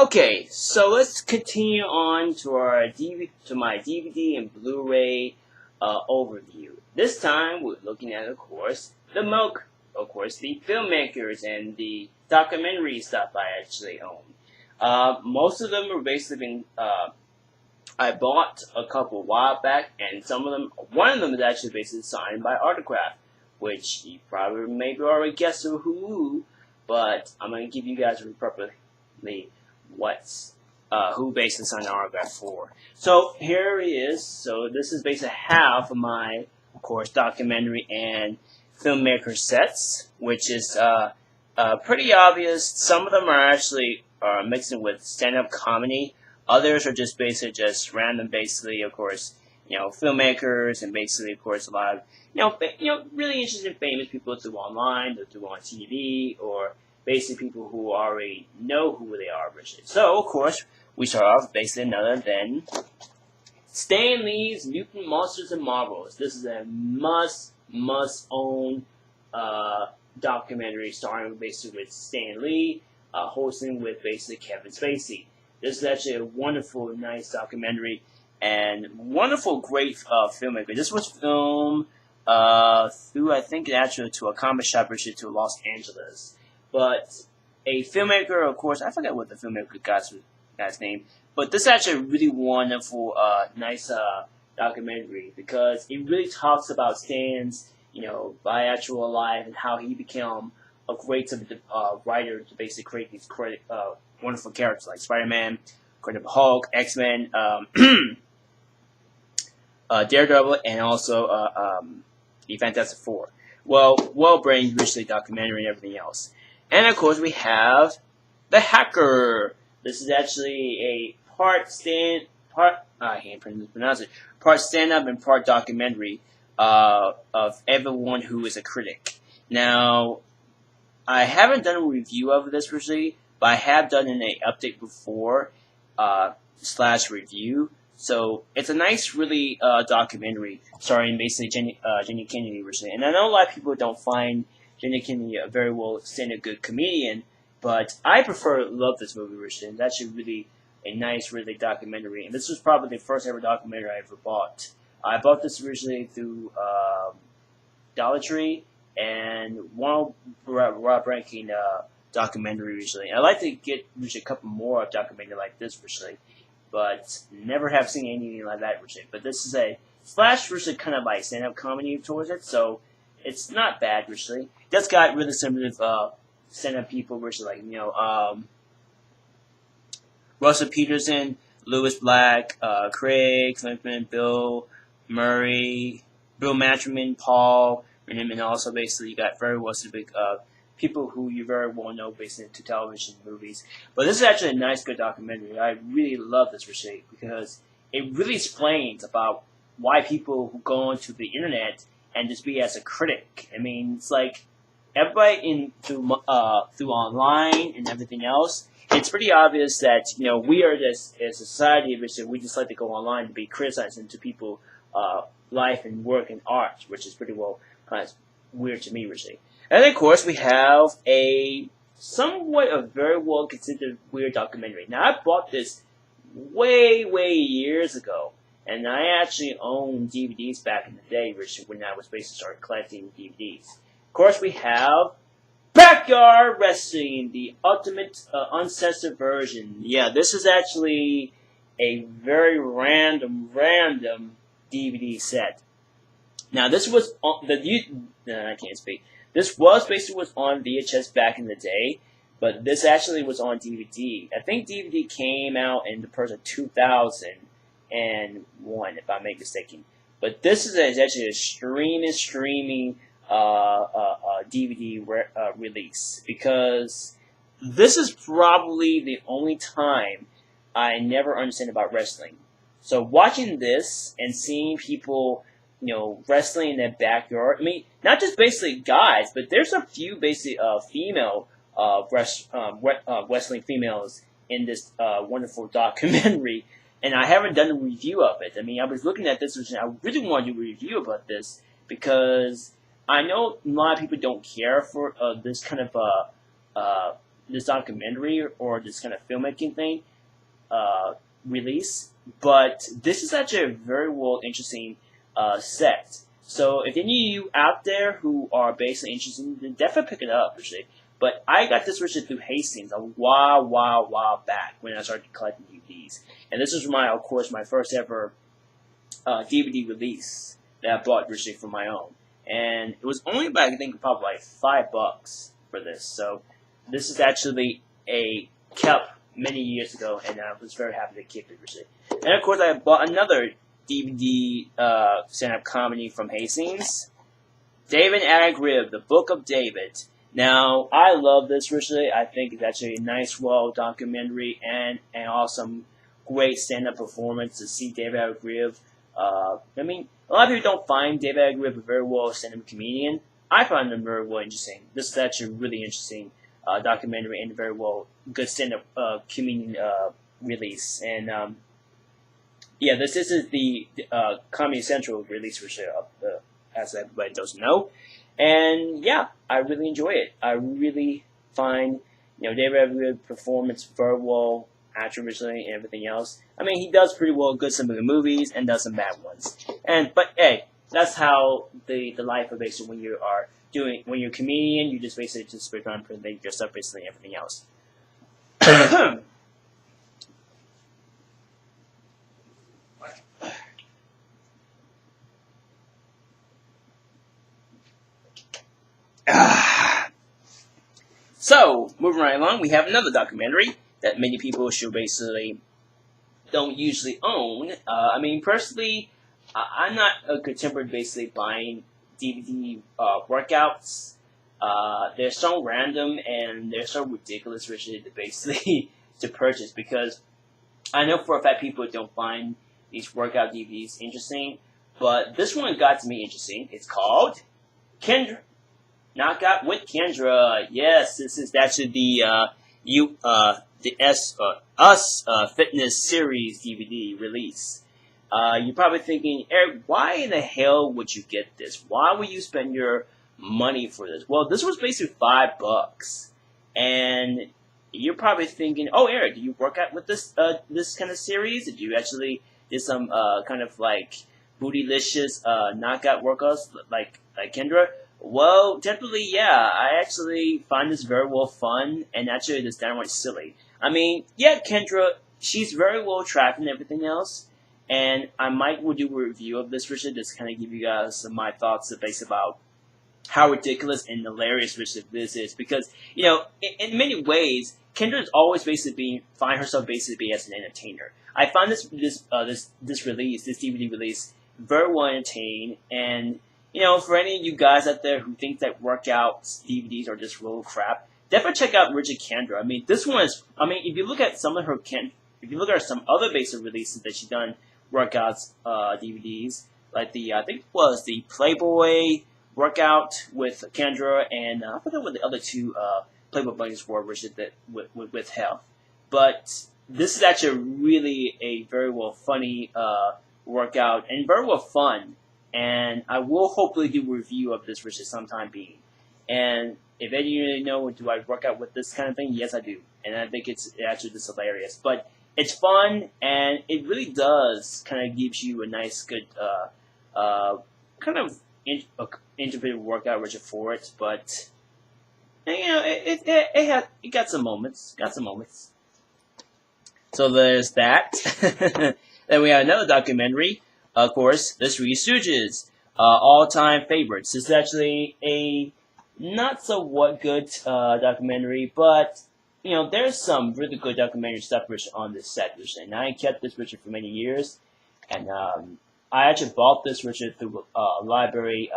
Okay, so let's continue on to my DVD and Blu-ray overview. This time we're looking at, of course, the filmmakers and the documentary stuff I actually own. Most of them are basically been I bought a couple a while back, and one of them is actually basically signed by Autograph, which you probably maybe already guessed who, but I'm gonna give you guys properly what's who basically signed the autograph for. So here it is. So this is basically half of my, of course, documentary and filmmaker sets, which is pretty obvious. Some of them are actually mixing with stand-up comedy. Others are just basically just random, basically, of course, filmmakers, and basically, of course, a lot of really interesting, famous people through online, or through on TV, or basically people who already know who they are, originally. So, of course, we start off basically none other than Stan Lee's Mutant Monsters and Marvels. This is a must-own documentary starring basically with Stan Lee, hosting with basically Kevin Spacey. This is actually a wonderful, nice documentary, and wonderful, great filmmaker. This was filmed through, I think, actually to a comic shop issue to Los Angeles. But a filmmaker, of course, I forget what the filmmaker guy's name, but this is actually a really wonderful, nice documentary, because it really talks about Stan's, biactual life and how he became a great writer to basically create these wonderful characters like Spider-Man, Incredible Hulk, X-Men, Daredevil, and also the Fantastic Four. Well-brained, richly documentary and everything else. And of course, we have The Hacker. This is actually a part stand-up and part documentary of everyone who is a critic. Now, I haven't done a review of this recently, but I have done an update before / review. So it's a nice, really documentary starring basically Jenny Kennedy recently. And I know a lot of people don't find Jenny Kennedy a very well-standard good comedian, but I love this movie recently. It's actually really a nice, really documentary. And this was probably the first ever documentary I ever bought. I bought this originally through Dollar Tree, and one Rob Rankin documentary recently. I'd like to get a couple more of documentary like this recently, but never have seen anything like that recently. But this is a recently kind of like stand-up comedy towards it, so it's not bad recently. That's got really similar stand-up people recently, like Russell Peterson, Lewis Black, Craig Clinton, Bill Murray, Bill Matterman, Paul, and also basically you got very big people who you very well know based into television movies. But this is actually a nice, good documentary. I really love this receipt because it really explains about why people who go onto the internet and just be as a critic. I mean, it's like everybody through online and everything else. It's pretty obvious that we are just as a society, we just like to go online and be criticized into people' life and work and art, which is pretty well kind of weird to me, really. And of course, we have a very well considered weird documentary. Now, I bought this way years ago, and I actually owned DVDs back in the day, when I was basically started collecting DVDs. Of course, we have Backyard Wrestling, the ultimate uncensored version. Yeah, this is actually a very random DVD set. Now, this was on I can't speak. This was on VHS back in the day, but this actually was on DVD. I think DVD came out in the person 2001, if I'm not mistaken. But this is actually a streaming DVD release, because this is probably the only time I never understand about wrestling. So watching this and seeing people, wrestling in their backyard. I mean, not just basically guys, but there's a few basically female wrestling females in this wonderful documentary, and I haven't done a review of it. I mean, I was looking at this, and I really want to do a review about this because I know a lot of people don't care for this kind of this documentary or this kind of filmmaking thing release, but this is actually a very well interesting set. So if any of you out there who are basically interested, then definitely pick it up, actually. But I got this version through Hastings a while back when I started collecting DVDs, and this was of course, my first ever DVD release that I bought originally for my own, and it was only about I think probably like $5 for this. So this is actually a kept many years ago, and I was very happy to keep it originally. And of course, I bought another DVD stand-up comedy from Hastings, David Agrib, The Book of David. Now, I love this originally. I think it's actually a nice, well documentary and awesome, great stand-up performance to see David Agrib. I mean, a lot of people don't find David Agrib a very well stand-up comedian. I find him very well interesting. This is actually a really interesting documentary and a very well good stand-up comedian release. And yeah, this is the Comedy Central release, which as everybody doesn't know. And yeah, I really enjoy it. I really find David Everett's performance very well acted originally and everything else. I mean, he does pretty well good some of the movies and does some bad ones. But hey, that's how the life of basically when you're a comedian, you just basically just trying to present yourself basically and everything else. So, moving right along, we have another documentary that many people should basically don't usually own. I mean, personally, I'm not a contemporary basically buying DVD workouts. They're so random and they're so ridiculous, really, to basically to purchase because I know for a fact people don't find these workout DVDs interesting, but this one got to me interesting. It's called Kendra. Knockout with Kendra. Yes, this is actually the Us Fitness Series DVD release. You're probably thinking, Eric, why in the hell would you get this? Why would you spend your money for this? Well, this was basically $5, and you're probably thinking, oh, Eric, did you work out with this kind of series? Did you actually did some kind of like bootylicious knockout workouts like Kendra? Well, technically, yeah. I actually find this very well fun, and actually, it's downright silly. I mean, yeah, Kendra, she's very well tracked and everything else, and I might will do a review of this, Richard, just kind of give you guys some of my thoughts based about how ridiculous and hilarious Richard this is, because in many ways, Kendra's always basically find herself basically as an entertainer. I find this release, this DVD release, very well entertaining, and for any of you guys out there who think that workout DVDs are just real crap, definitely check out Rigid Kendra. I mean, this one is. I mean, if you look at some of her if you look at some other basic releases that she's done workouts DVDs, like I think it was the Playboy workout with Kendra, and I forget what the other two Playboy buddies were, Richard, that with health. But this is actually really a very well funny workout and very well fun. And I will hopefully do a review of this, Richard, sometime being. And if any of you know, do I work out with this kind of thing? Yes, I do. And I think it's actually just hilarious. But it's fun, and it really does kind of gives you a nice, good, kind of integrated workout, Richard, for it. But, it got some moments. So there's that. Then we have another documentary. Of course, The Three Stooges, all-time favorites. This is actually a not so good documentary, but there's some really good documentary stuff on this set, Richard. And I kept this Richard for many years, and I actually bought this Richard through a library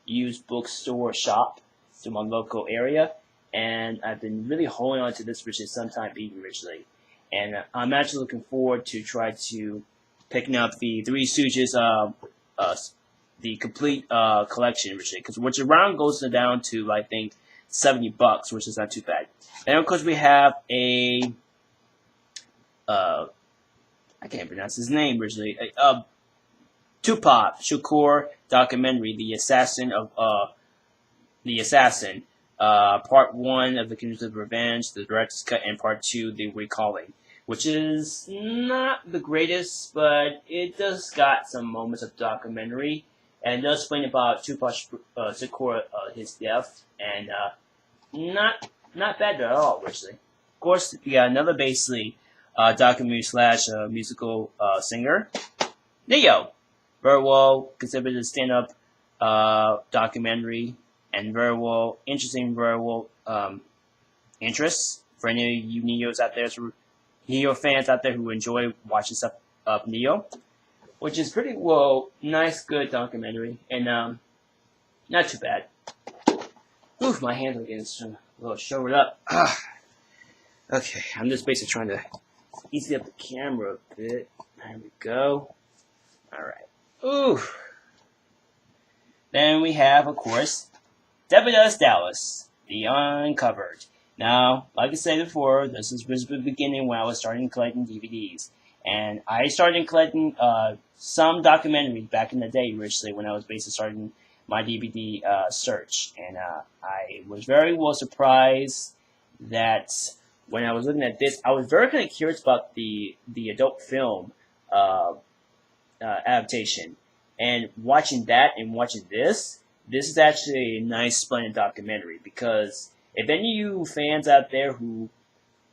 used bookstore shop to my local area, and I've been really holding on to this for sometime being originally. And I'm actually looking forward to try to picking up the Three Stooges, uh, the complete collection originally, because which around goes down to I think $70, which is not too bad. And of course we have a uh, I can't pronounce his name originally. Tupac Shakur documentary, the assassin. Part one of the Kingdoms of Revenge, the director's cut, and part two, the recalling, which is not the greatest, but it does got some moments of documentary, and it does explain about Tupac Shakur, his death, and not bad at all, actually. Of course, we got another basically documentary slash musical singer, Neo. Very well considered a stand-up documentary, and very well interesting, very well interests for any of you Neo fans out there who enjoy watching stuff of Neo, which is pretty well nice, good documentary, and not too bad. Oof, my hands are getting a little shouldered up. Okay, I'm just basically trying to easy up the camera a bit. There we go. Alright. Ooh. Then we have, of course, Devidas Dallas, The Uncovered. Now, like I said before, this was the beginning when I was starting collecting DVDs. And I started collecting some documentaries back in the day, originally, when I was basically starting my DVD search. And I was very well surprised that when I was looking at this, I was very kind of curious about the adult film adaptation. And watching that and watching this is actually a nice, splendid documentary, because if any of you fans out there who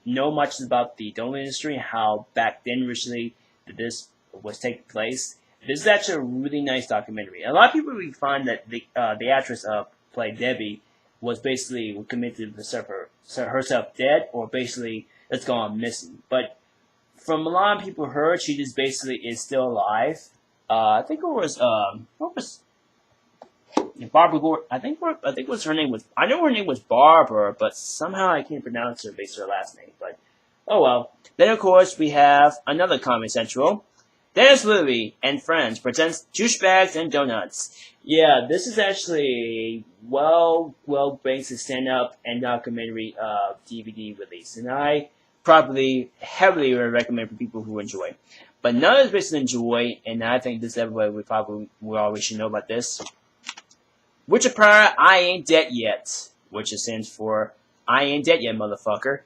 know much about the film industry and how back then originally this was taking place, this is actually a really nice documentary. A lot of people really find that the actress played Debbie was basically committed to herself dead, or basically has gone missing. But from a lot of people heard, she just basically is still alive. I think it was what was Barbara Gore. I think was her name was. I know her name was Barbara, but somehow I can't pronounce her based on her last name. But oh well. Then of course we have another Comedy Central. Dennis Leary and Friends presents Douchebags and Donuts. Yeah, this is actually a well based stand up and documentary DVD release, and I probably heavily recommend for people who enjoy. But none of us basically enjoy, and I think this everybody we always should know about this. Richard Pryor, I Ain't Dead Yet, which stands for I Ain't Dead Yet, motherfucker.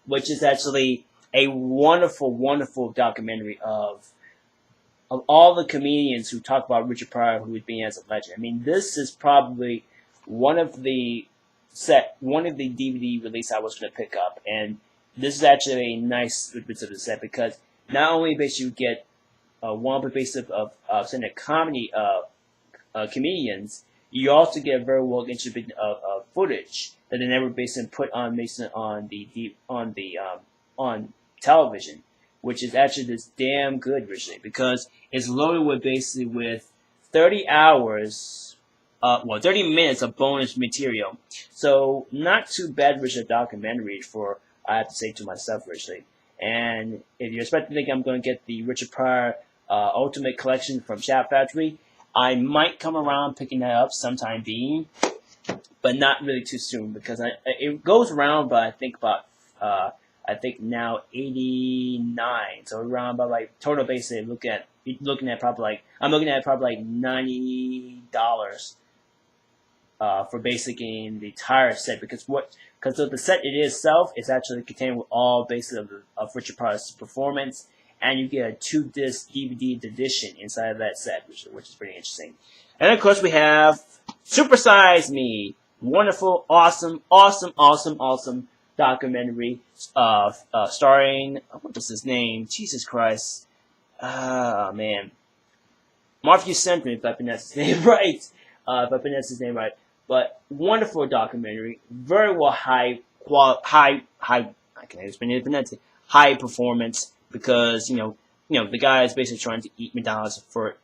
Which is actually a wonderful, wonderful documentary of all the comedians who talk about Richard Pryor, who is being as a legend. I mean, this is probably one of the DVD release I was going to pick up, and this is actually a nice bit of the set, because not only basically you get one base of comedy comedians, you also get very well interesting of footage that they never basically put on on television, which is actually this damn good originally, because it's loaded with 30 hours, 30 minutes of bonus material. So not too bad original documentary for, I have to say to myself originally. And if you're expecting to think I'm going to get the Richard Pryor Ultimate Collection from Shout Factory, I might come around picking that up sometime being, but not really too soon, because it goes around, but I think now 89. So around about like total basically looking at probably like $90 for basically the entire set, because of the set itself is actually contained with all basically of Richard Pryor's performance, and you get a 2-disc DVD edition inside of that set, which is pretty interesting. And of course we have Super Size Me, wonderful, awesome documentary starring, what was his name? Jesus Christ. Man. Matthew Centman, if I pronounce his name right. But wonderful documentary, very well high performance, because you know the guy is basically trying to eat McDonald's for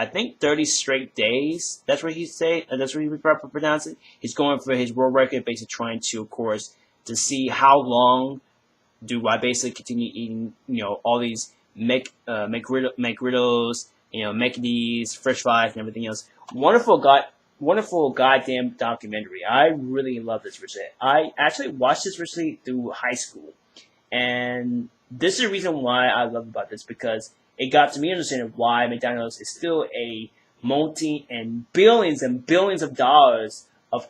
I think 30 straight days. That's what he say. That's what he would probably pronounce it. He's going for his world record, basically trying to, of course, to see how long do I basically continue eating, all these McGriddles, Mcd's, French fries, and everything else. Wonderful goddamn documentary. I really love this recently. I actually watched this recently through high school, and this is the reason why I love about this, because it got to me understanding why McDonald's is still a multi and billions of dollars of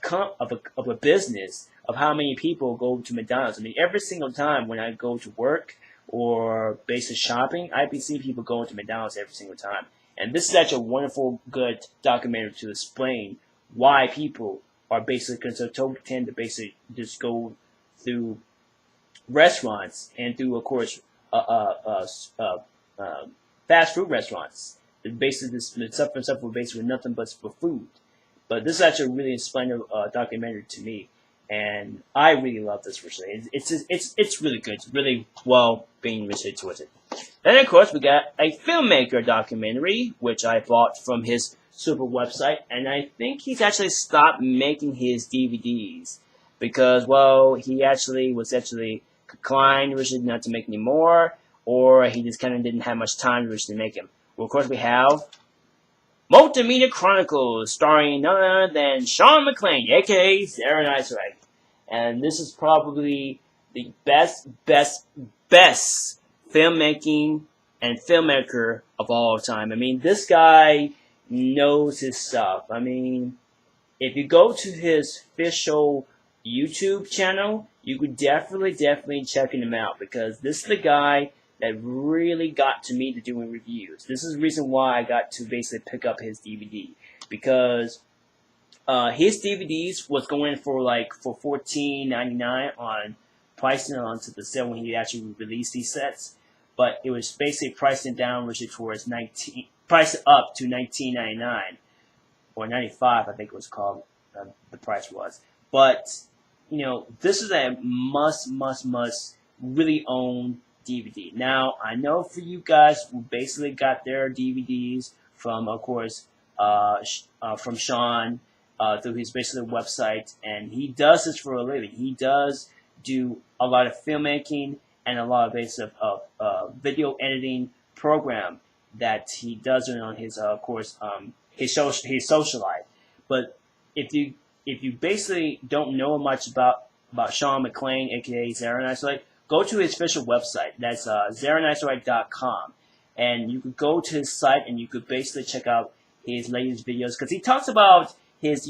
a business, of how many people go to McDonald's. I mean, every single time when I go to work or basic shopping, I be seeing people going to McDonald's every single time. And this is actually a wonderful, good documentary to explain why people are basically so tend to basically just go through restaurants and through, of course, fast food restaurants. Basically, this suffer basically nothing but for food. But this is actually a really inspiring documentary to me, and I really love this recently. It's really good. It's really well being researched towards it. Then, of course, we got a filmmaker documentary, which I bought from his super website, and I think he's actually stopped making his DVDs because, well, he actually was declined originally not to make any more, or he just kind of didn't have much time to originally make him. Well, of course, we have Multimedia Chronicles, starring none other than Sean McClain, aka Sarah Nicerite. And this is probably the best filmmaking and filmmaker of all time. I mean, this guy knows his stuff. I mean, if you go to his official YouTube channel, you could definitely check him out, because this is the guy that really got to me to doing reviews. This is the reason why I got to basically pick up his DVD, because his DVDs was going for $14.99 on pricing onto the sale when he actually released these sets, but it was basically pricing down towards priced up to $19.99 or $95, I think it was called. The price was, but this is a must really own DVD. Now, I know for you guys who basically got their DVDs from, of course, from Sean through his basically website, and he does this for a living. He does do a lot of filmmaking and a lot of basic video editing program that he does on his, of course, his social life. But if you basically don't know much about Sean McClain, aka Zara Nicerite, go to his official website. That's zaranicerite.com, and you could go to his site and you could basically check out his latest videos, because he talks about his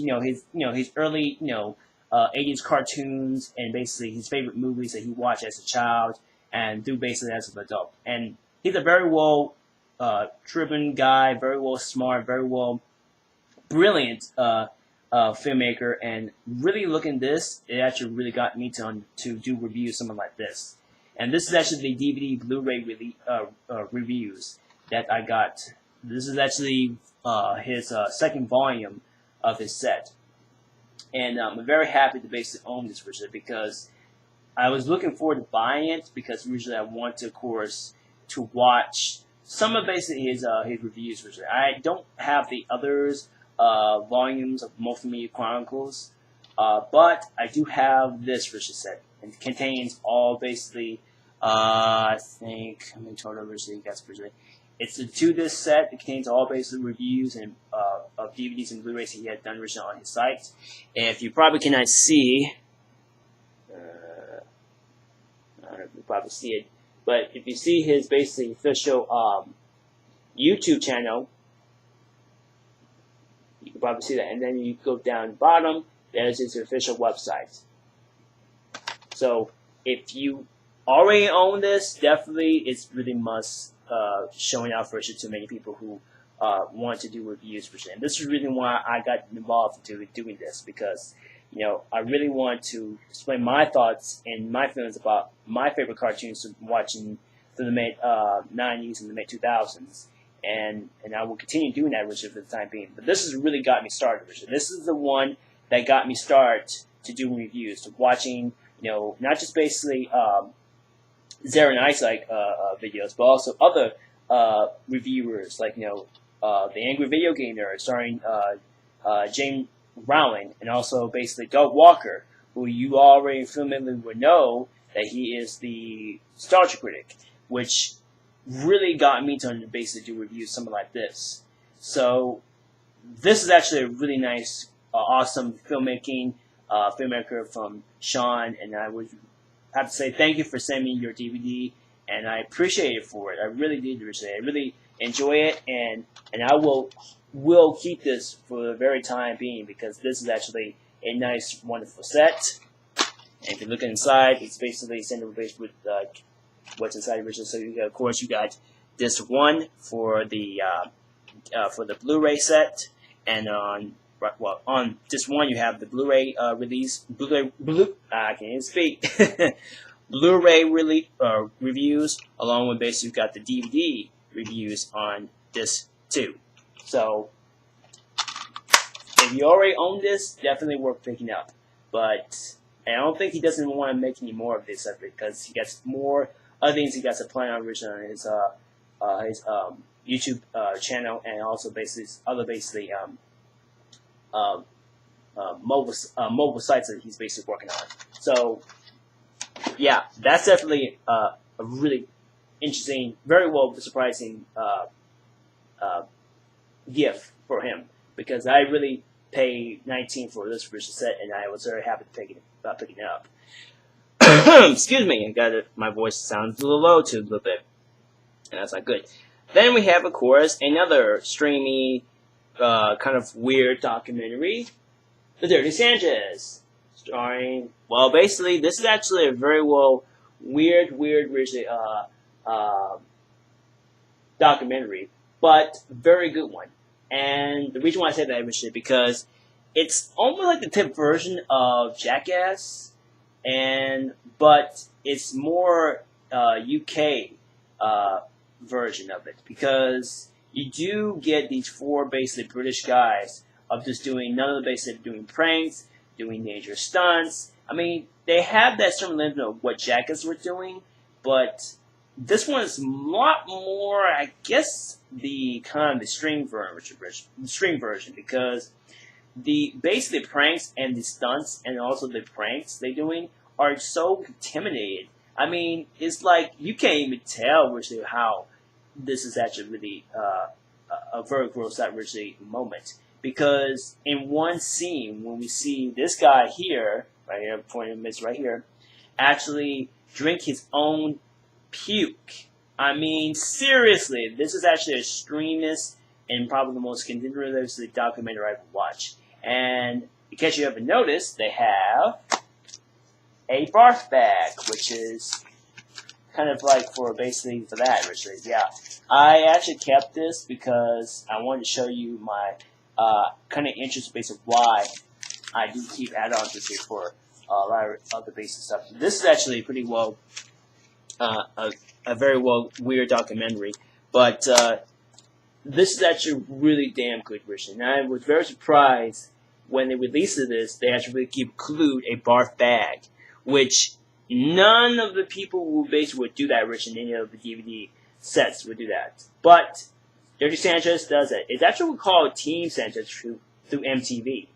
early 80s cartoons and basically his favorite movies that he watched as a child and do basically as an adult. And he's a very well driven guy, very well smart, very well brilliant filmmaker, and really looking this, it actually really got me to do reviews something like this. And this is actually the DVD Blu-ray reviews that I got. This is actually his second volume of his set, and I'm very happy to basically own this version, because I was looking forward to buying it, because usually I want to, of course, to watch some of basically his reviews. I don't have the others volumes of Multimedia Chronicles, but I do have this version set. It contains all basically, I think, how many total versions you guys present? It's a 2-disc set. It contains all basically reviews and of DVDs and Blu-rays he had done originally on his site. If you probably cannot see, I don't know if you probably see it, but if you see his basically official YouTube channel, you can probably see that. And then you go down the bottom, there's his official website. So if you already own this, definitely it's really must showing out for it to many people who want to do reviews for it. And this is really why I got involved into doing this, because I really want to explain my thoughts and my feelings about my favorite cartoons watching through the mid 90s and the mid 2000s. And I will continue doing that, Richard, for the time being. But this has really got me started, Richard. This is the one that got me started to doing reviews, to watching, not just basically Zara and Ice videos, but also other reviewers like The Angry Video Game Nerd, starring James Rowling, and also basically Doug Walker, who you already familiarly would know that he is the Star Trek critic, which really got me to basically do reviews something like this. So this is actually a really nice, awesome filmmaker from Sean, and I would have to say thank you for sending me your DVD, and I appreciate it for it. I really did appreciate it. I really enjoy it, and I will keep this for the very time being, because this is actually a nice, wonderful set. And if you look inside, it's basically centered based with what's inside the original. So you got, of course, you got this one for the Blu-ray set, and on this one you have the Blu-ray release. I can't even speak. Blu-ray reviews, along with basically you've got the DVD reviews on this too. So if you already own this, definitely worth picking up. But I don't think he doesn't want to make any more of this stuff, because he got more other things he got to plan on originally on his YouTube channel, and also basically other mobile sites that he's basically working on. So yeah, that's definitely a really interesting, very well surprising gift for him, because I really paid $19 for this original set, and I was very happy to picking it up. Excuse me, my voice sounds a little low too, a little bit, and that's not good. Then we have, of course, another streamy, kind of weird documentary, The Dirty Sanchez, starring. Well, basically, this is actually a very weird, documentary, but very good one. And the reason why I say that is because it's almost like the tip version of Jackass, but it's more UK version of it, because you do get these four basically British guys of just doing none of the basic doing pranks, doing major stunts. I mean, they have that certain limit of what Jackass were doing, but this one is a lot more, I guess, the kind of the string version, because the basically pranks and the stunts and also the pranks they're doing are so intimidating. I mean, it's like you can't even tell really how this is actually really a very gross out really moment, because in one scene when we see this guy here, right here, pointing this right here, actually drink his own puke. I mean, seriously, this is actually a extremist and probably the most continuous documentary I've watched. And in case you haven't noticed, they have a barf bag, which is kind of like for basically for that, Richard. Yeah, I actually kept this because I wanted to show you my kind of interest base of why I do keep add-ons this here for a lot of other basic stuff. This is actually pretty well. A very weird documentary, but this is actually really damn good, Richard. And I was very surprised when they released this. They actually include a barf bag, which none of the people who basically would do that, Richard, in any of the DVD sets would do that. But Dirty Sanchez does it. It's actually called Team Sanchez through MTV,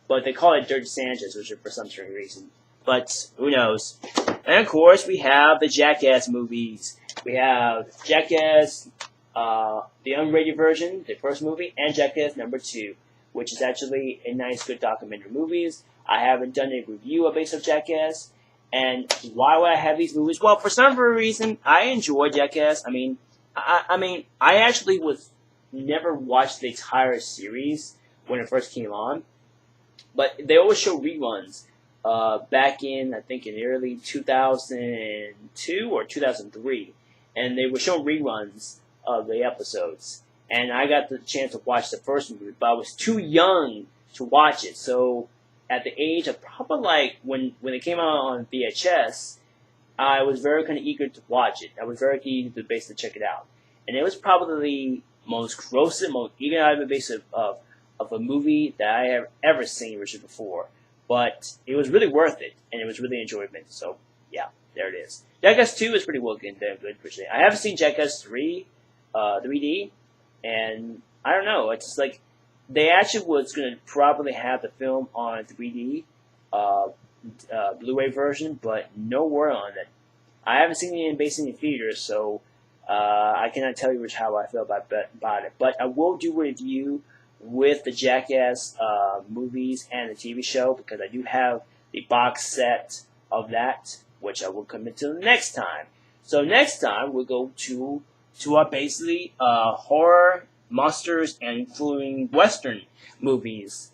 but they call it Dirty Sanchez, which is for some strange reason. But who knows? And of course, we have the Jackass movies. We have Jackass, the unrated version, the first movie, and Jackass #2, which is actually a nice, good documentary movies. I haven't done a review of Base of Jackass. And why would I have these movies? Well, for some reason, I enjoy Jackass. I mean, I actually never watched the entire series when it first came on, but they always show reruns. Back in, I think, in the early 2002 or 2003, and they were showing reruns of the episodes. And I got the chance to watch the first movie, but I was too young to watch it. So at the age of probably like when it came out on VHS, I was very kind of eager to watch it. I was very eager to basically check it out. And it was probably the most gross, most eager out of the base of a movie that I have ever seen, Richard, before. But it was really worth it, and it was really enjoyable. So, yeah, there it is. Jackass 2 is pretty well good, Richard. I haven't seen Jackass 3, 3D, and I don't know. It's just like they actually was going to probably have the film on 3D, uh, Blu-ray version, but no word on it. I haven't seen it in basically in theaters, so I cannot tell you how I feel about it. But I will do a review with the Jackass movies and the TV show because I do have the box set of that, which I will commit to next time. So next time we'll go to our basically horror monsters and including Western movies.